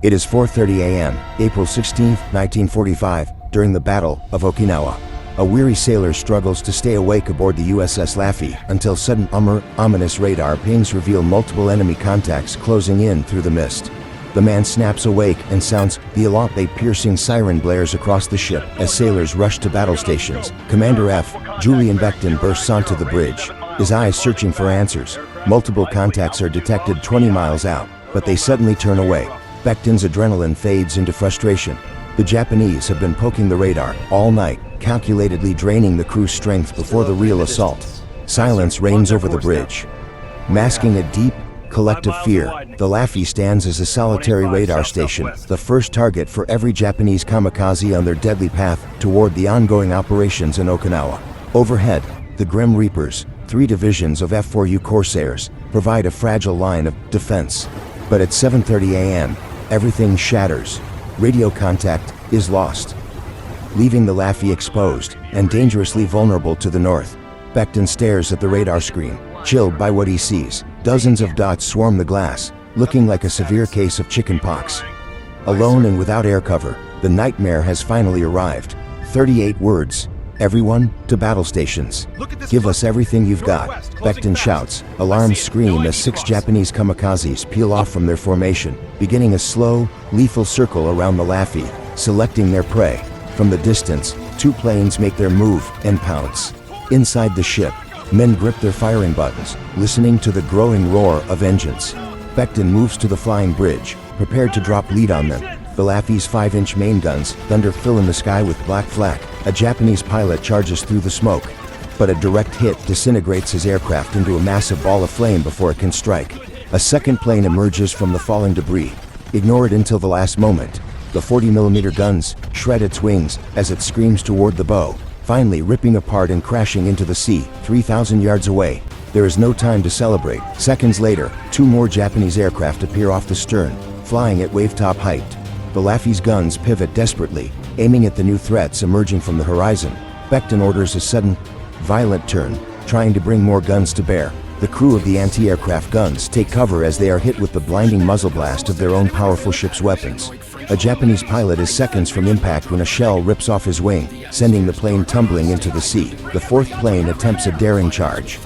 It is 4:30 a.m., April 16, 1945, during the Battle of Okinawa. A weary sailor struggles to stay awake aboard the USS Laffey until sudden ominous radar pings reveal multiple enemy contacts closing in through the mist. The man snaps awake and sounds the alarm. A piercing siren blares across the ship as sailors rush to battle stations. Commander F. Julian Beckton bursts onto the bridge, his eyes searching for answers. Multiple contacts are detected 20 miles out, but they suddenly turn away. Beckton's adrenaline fades into frustration. The Japanese have been poking the radar all night, calculatedly draining the crew's strength before the real assault. Silence reigns over the bridge. Masking a deep, collective fear, the Laffey stands as a solitary radar station, the first target for every Japanese kamikaze on their deadly path toward the ongoing operations in Okinawa. Overhead, the Grim Reapers, 3 divisions of F-4U Corsairs, provide a fragile line of defense. But at 7:30 a.m., everything shatters. Radio contact is lost, leaving the Laffey exposed and dangerously vulnerable to the north. Beckton stares at the radar screen, chilled by what he sees. Dozens of dots swarm the glass, looking like a severe case of chickenpox. Alone and without air cover, the nightmare has finally arrived. 38 words. Everyone, to battle stations. Give us everything you've got, Beckton shouts. Alarms scream as 6 Japanese kamikazes peel off from their formation, beginning a slow, lethal circle around the Laffey, selecting their prey. From the distance, 2 planes make their move and pounce. Inside the ship, men grip their firing buttons, listening to the growing roar of engines. Beckton moves to the flying bridge, prepared to drop lead on them. The Laffey's 5-inch main guns thunder fill in the sky with black flak. A Japanese pilot charges through the smoke, but a direct hit disintegrates his aircraft into a massive ball of flame before it can strike. A second plane emerges from the falling debris. Ignore it until the last moment. The 40mm guns shred its wings as it screams toward the bow, finally ripping apart and crashing into the sea 3,000 yards away. There is no time to celebrate. Seconds later, 2 more Japanese aircraft appear off the stern, flying at wave-top height. The Laffey's guns pivot desperately, aiming at the new threats emerging from the horizon. Beckton orders a sudden, violent turn, trying to bring more guns to bear. The crew of the anti-aircraft guns take cover as they are hit with the blinding muzzle blast of their own powerful ship's weapons. A Japanese pilot is seconds from impact when a shell rips off his wing, sending the plane tumbling into the sea. The 4th plane attempts a daring charge.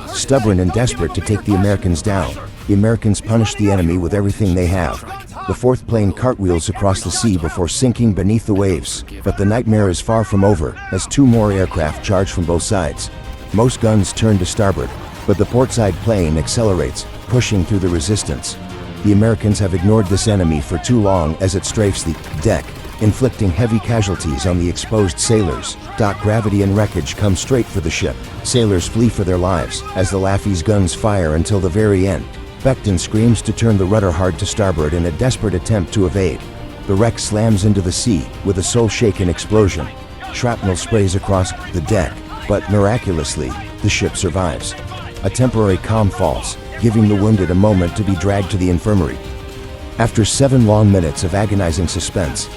Stubborn and desperate to take the Americans down, the Americans punish the enemy with everything they have. The 4th plane cartwheels across the sea before sinking beneath the waves, but the nightmare is far from over as 2 more aircraft charge from both sides. Most guns turn to starboard, but the portside plane accelerates, pushing through the resistance. The Americans have ignored this enemy for too long as it strafes the deck, inflicting heavy casualties on the exposed sailors. Gravity and wreckage come straight for the ship. Sailors flee for their lives as the Laffey's guns fire until the very end. Beckton screams to turn the rudder hard to starboard in a desperate attempt to evade. The wreck slams into the sea with a soul-shaking explosion. Shrapnel sprays across the deck, but miraculously, the ship survives. A temporary calm falls, giving the wounded a moment to be dragged to the infirmary. After 7 long minutes of agonizing suspense,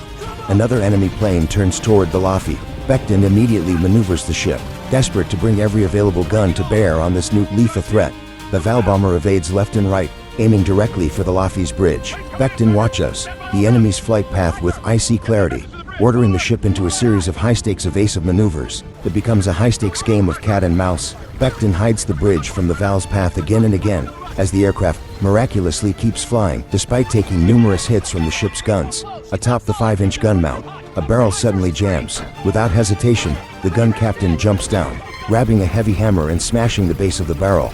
another enemy plane turns toward the Laffey. Beckton immediately maneuvers the ship, desperate to bring every available gun to bear on this new lethal threat. The Val bomber evades left and right, aiming directly for the Laffey's bridge. Beckton watches the enemy's flight path with icy clarity, ordering the ship into a series of high-stakes evasive maneuvers. It becomes a high-stakes game of cat and mouse. Beckton hides the bridge from the Val's path again and again, as the aircraft miraculously keeps flying despite taking numerous hits from the ship's guns. Atop the 5-inch gun mount, a barrel suddenly jams. Without hesitation, the gun captain jumps down, grabbing a heavy hammer and smashing the base of the barrel.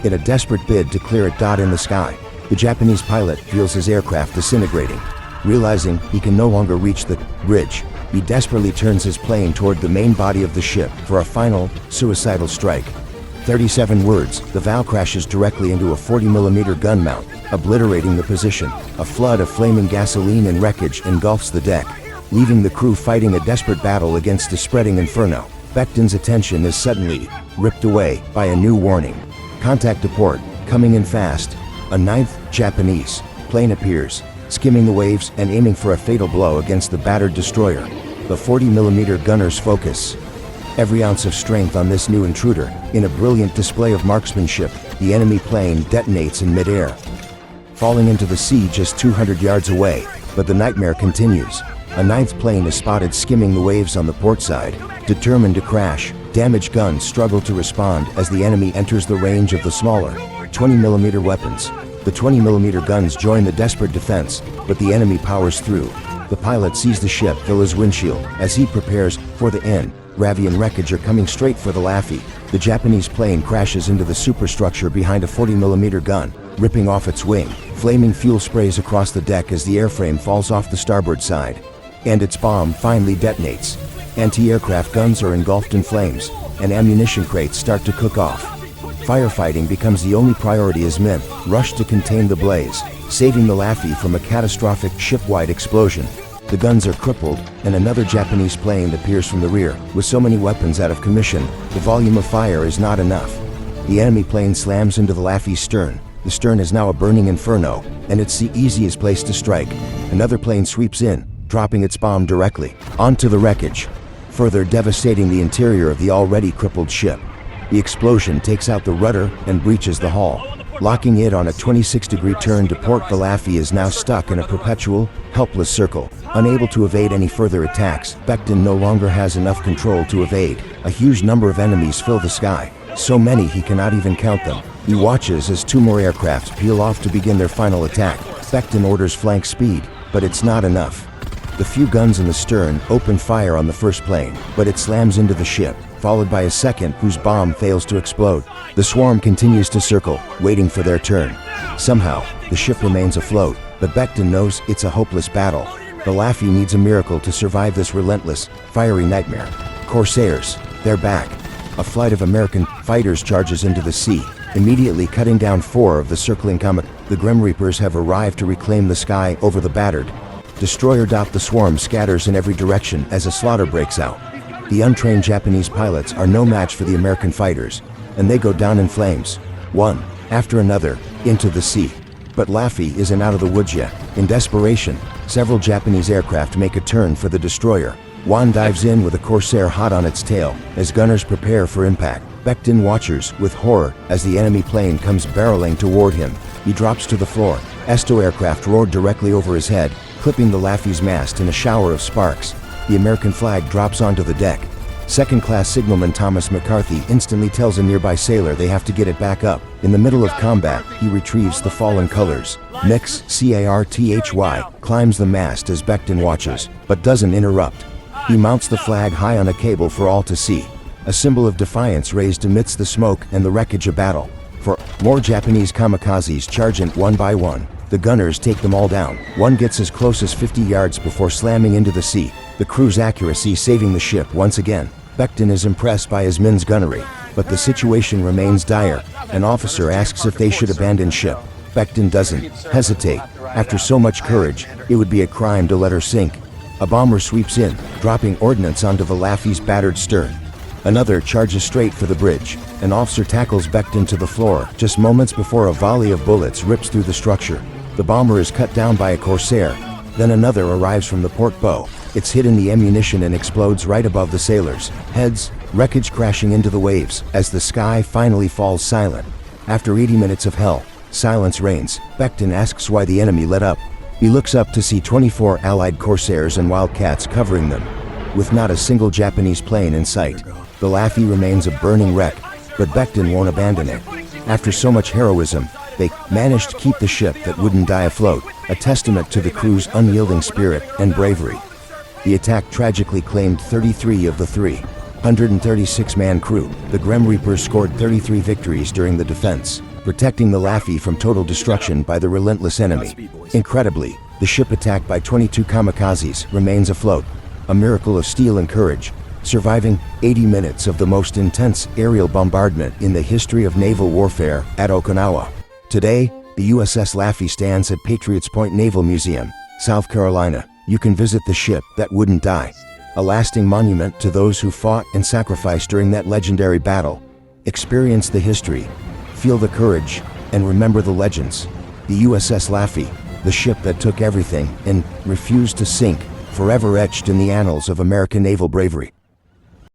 In a desperate bid to clear it in the sky, the Japanese pilot feels his aircraft disintegrating. Realizing he can no longer reach the bridge, he desperately turns his plane toward the main body of the ship for a final, suicidal strike. 37 words, the Val crashes directly into a 40mm gun mount, obliterating the position. A flood of flaming gasoline and wreckage engulfs the deck, leaving the crew fighting a desperate battle against the spreading inferno. Beckton's attention is suddenly ripped away by a new warning. Contact to port, coming in fast. A 9th Japanese plane appears, skimming the waves and aiming for a fatal blow against the battered destroyer. The 40mm gunners focus every ounce of strength on this new intruder. In a brilliant display of marksmanship, the enemy plane detonates in midair. falling into the sea just 200 yards away. But the nightmare continues. A ninth plane is spotted skimming the waves on the port side, determined to crash. Damaged guns struggle to respond as the enemy enters the range of the smaller 20mm weapons. The 20mm guns join the desperate defense, but the enemy powers through. The pilot sees the ship fill his windshield as he prepares for the end. Gravity and wreckage are coming straight for the Laffey. The Japanese plane crashes into the superstructure behind a 40mm gun, ripping off its wing. Flaming fuel sprays across the deck as the airframe falls off the starboard side. And its bomb finally detonates. Anti-aircraft guns are engulfed in flames, and ammunition crates start to cook off. Firefighting becomes the only priority as men rush to contain the blaze, saving the Laffey from a catastrophic ship-wide explosion. The guns are crippled, and another Japanese plane appears from the rear. With so many weapons out of commission, the volume of fire is not enough. The enemy plane slams into the Laffey's stern. The stern is now a burning inferno, and it's the easiest place to strike. Another plane sweeps in, dropping its bomb directly onto the wreckage, further devastating the interior of the already crippled ship. The explosion takes out the rudder and breaches the hull, locking it on a 26-degree turn to port. The Laffey is now stuck in a perpetual, helpless circle. Unable to evade any further attacks, Becton no longer has enough control to evade. A huge number of enemies fill the sky, so many he cannot even count them. He watches as two more aircraft peel off to begin their final attack. Becton orders flank speed, but it's not enough. The few guns in the stern open fire on the first plane, but it slams into the ship, followed by a second whose bomb fails to explode. The swarm continues to circle, waiting for their turn. Somehow, the ship remains afloat, but Becton knows it's a hopeless battle. The Laffey needs a miracle to survive this relentless, fiery nightmare. Corsairs, they're back. A flight of American fighters charges into the sea, immediately cutting down 4 of the circling Kamikazes. The Grim Reapers have arrived to reclaim the sky over the battered destroyer. The swarm scatters in every direction as a slaughter breaks out. The untrained Japanese pilots are no match for the American fighters, and they go down in flames, one after another, into the sea. But Laffey isn't out of the woods yet. In desperation, several Japanese aircraft make a turn for the destroyer. One dives in with a Corsair hot on its tail as gunners prepare for impact. Becton watches with horror as the enemy plane comes barreling toward him. He drops to the floor. Esto aircraft roared directly over his head, clipping the Laffey's mast in a shower of sparks. The American flag drops onto the deck. Second-class signalman Thomas McCarthy instantly tells a nearby sailor they have to get it back up. In the middle of combat, he retrieves the fallen colors. Mix CARTHY climbs the mast as Becton watches, but doesn't interrupt. He mounts the flag high on a cable for all to see, a symbol of defiance raised amidst the smoke and the wreckage of battle. For more Japanese kamikazes charge in one by one. The gunners take them all down. One gets as close as 50 yards before slamming into the sea, the crew's accuracy saving the ship once again. Becton is impressed by his men's gunnery, but the situation remains dire. An officer asks if they should abandon ship. Becton doesn't hesitate. After so much courage, it would be a crime to let her sink. A bomber sweeps in, dropping ordnance onto the Laffey's battered stern. Another charges straight for the bridge. An officer tackles Becton to the floor just moments before a volley of bullets rips through the structure. The bomber is cut down by a Corsair. Then another arrives from the port bow. It's hit in the ammunition and explodes right above the sailors' heads, wreckage crashing into the waves as the sky finally falls silent. After 80 minutes of hell, silence reigns. Becton asks why the enemy let up. He looks up to see 24 Allied Corsairs and Wildcats covering them, with not a single Japanese plane in sight. The Laffey remains a burning wreck, but Becton won't abandon it. After so much heroism, they managed to keep the ship that wouldn't die afloat, a testament to the crew's unyielding spirit and bravery. The attack tragically claimed 33 of the 336-man crew. The Grim Reapers scored 33 victories during the defense, protecting the Laffey from total destruction by the relentless enemy. Incredibly, the ship attacked by 22 kamikazes remains afloat, a miracle of steel and courage, surviving 80 minutes of the most intense aerial bombardment in the history of naval warfare at Okinawa. Today, the USS Laffey stands at Patriots Point Naval Museum, South Carolina. You can visit the ship that wouldn't die, a lasting monument to those who fought and sacrificed during that legendary battle. Experience the history, feel the courage, and remember the legends. The USS Laffey, the ship that took everything and refused to sink, forever etched in the annals of American naval bravery.